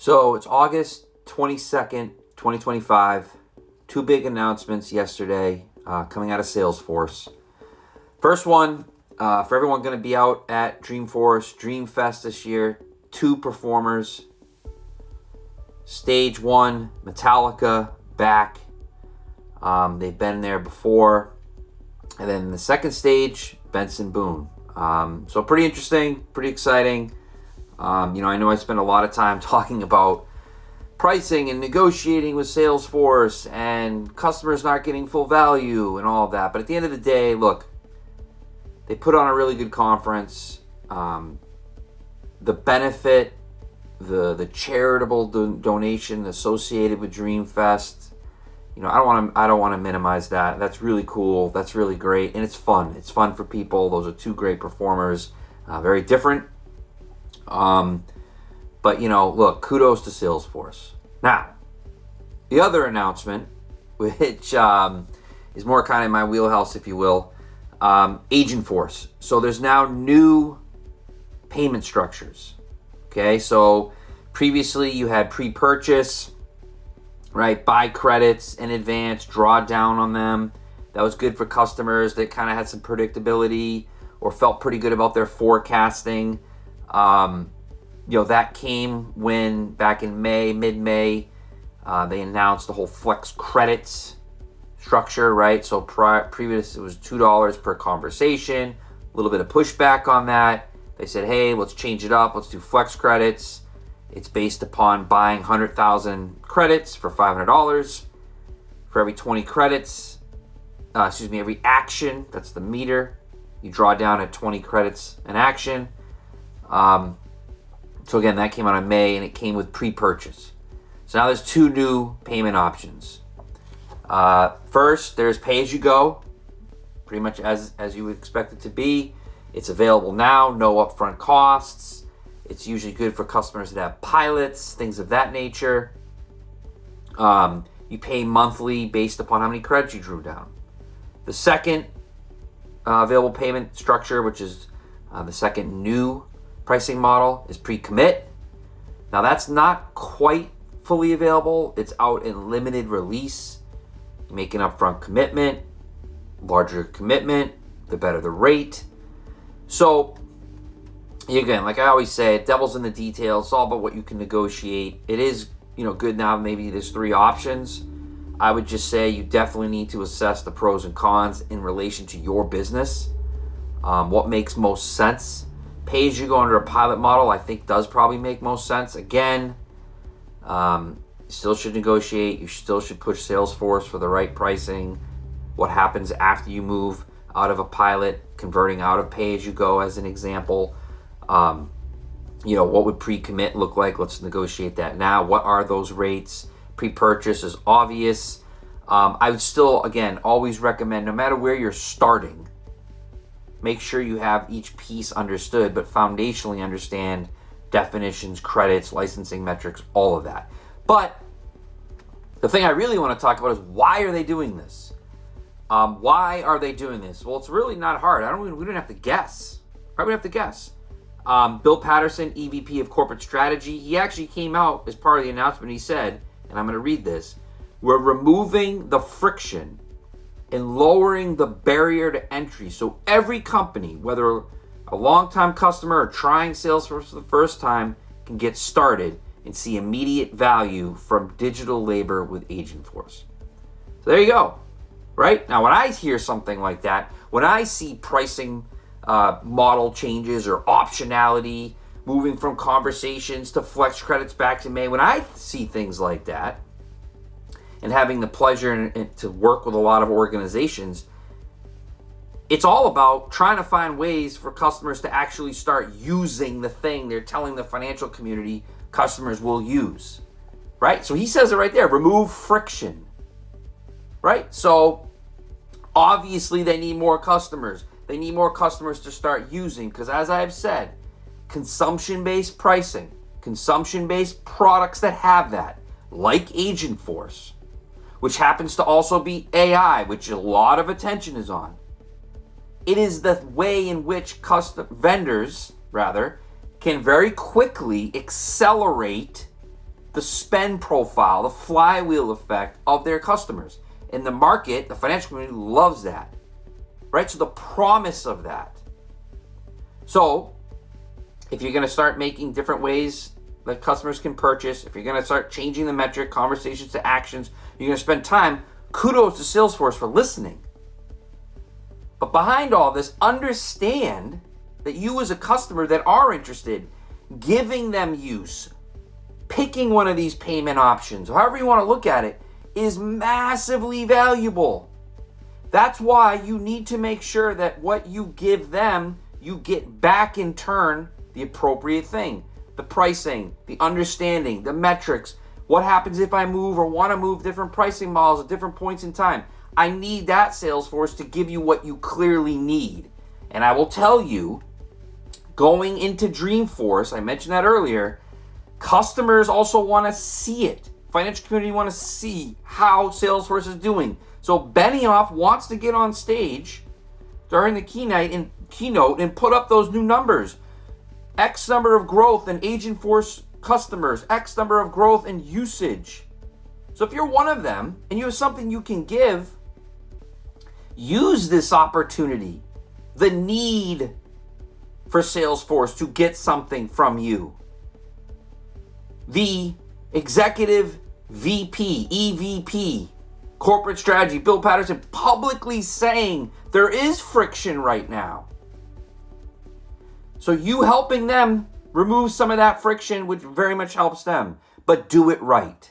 So it's August 22nd, 2025. Two big announcements yesterday coming out of Salesforce. First one, for everyone going to be out at Dreamforce, Dreamfest this year, two performers. Stage one, Metallica, back. They've been there before. And then the second stage, Benson Boone. So pretty interesting, pretty exciting. I know I spend a lot of time talking about pricing and negotiating with Salesforce and customers not getting full value and all of that. But at the end of the day, look, they put on a really good conference. The benefit, the charitable donation associated with Dreamfest, I don't want to minimize that. That's really cool. That's really great, and it's fun. It's fun for people. Those are two great performers. Very different. But look, kudos to Salesforce. Now, the other announcement, which is more kind of in my wheelhouse, if you will, Agentforce. So there's now new payment structures. Okay, so previously you had pre-purchase, right? Buy credits in advance, draw down on them. That was good for customers that kind of had some predictability or felt pretty good about their forecasting. That came when back in mid-May, they announced the whole flex credits structure, right? So previous it was $2 per conversation, a little bit of pushback on that. They said, hey, let's change it up. Let's do flex credits. It's based upon buying 100,000 credits for $500. For every 20 credits, every action, that's the meter, you draw down at 20 credits an action. So again, that came out in May, and it came with pre-purchase. So now there's two new payment options. First, there's pay-as-you-go, pretty much as you would expect it to be. It's available now, no upfront costs. It's usually good for customers that have pilots, things of that nature. You pay monthly based upon how many credits you drew down. The second available payment structure, which is the second new pricing model, is pre-commit. Now that's not quite fully available. It's out in limited release. You make an upfront commitment, larger commitment, the better the rate. So again, like I always say, devil's in the details. It's all about what you can negotiate. It is, good now. Maybe there's three options. I would just say you definitely need to assess the pros and cons in relation to your business. What makes most sense? Pay as you go under a pilot model, I think, does probably make most sense. Again, you still should negotiate. You still should push Salesforce for the right pricing. What happens after you move out of a pilot, converting out of pay as you go, as an example? What would pre-commit look like? Let's negotiate that now. What are those rates? Pre-purchase is obvious. I would still, again, always recommend, no matter where you're starting, make sure you have each piece understood, but foundationally understand definitions, credits, licensing metrics, all of that. But the thing I really want to talk about is, why are they doing this? Why are they doing this? Well, it's really not hard. We don't have to guess. Right? We don't have to guess. Bill Patterson, EVP of Corporate Strategy, he actually came out as part of the announcement. He said, and I'm going to read this, we're removing the friction and lowering the barrier to entry. So every company, whether a longtime customer or trying Salesforce for the first time, can get started and see immediate value from digital labor with Agentforce. So there you go. Right? Now, when I hear something like that, when I see pricing model changes or optionality, moving from conversations to flex credits back to May, when I see things like that, and having the pleasure to work with a lot of organizations, it's all about trying to find ways for customers to actually start using the thing they're telling the financial community customers will use, right? So he says it right there, remove friction, right? So obviously they need more customers. They need more customers to start using, because as I've said, consumption-based pricing, consumption-based products that have that, like Agentforce, which happens to also be AI, which a lot of attention is on. It is the way in which vendors can very quickly accelerate the spend profile, the flywheel effect of their customers. And the market, the financial community loves that, right? So the promise of that. So if you're going to start making different ways that customers can purchase, if you're going to start changing the metric, conversations to actions, you're going to spend time, kudos to Salesforce for listening. But behind all this, understand that you as a customer that are interested, giving them use, picking one of these payment options, however you want to look at it, is massively valuable. That's why you need to make sure that what you give them, you get back in turn the appropriate thing. The pricing, the understanding, the metrics. What happens if I move or want to move different pricing models at different points in time? I need that Salesforce to give you what you clearly need. And I will tell you, going into Dreamforce, I mentioned that earlier, customers also want to see it. Financial community want to see how Salesforce is doing. So Benioff wants to get on stage during the keynote and put up those new numbers. X number of growth in Agentforce customers, X number of growth in usage. So if you're one of them and you have something you can give, use this opportunity, the need for Salesforce to get something from you. The executive VP, EVP, Corporate Strategy, Bill Patterson, publicly saying there is friction right now. So you helping them remove some of that friction, which very much helps them, but do it right.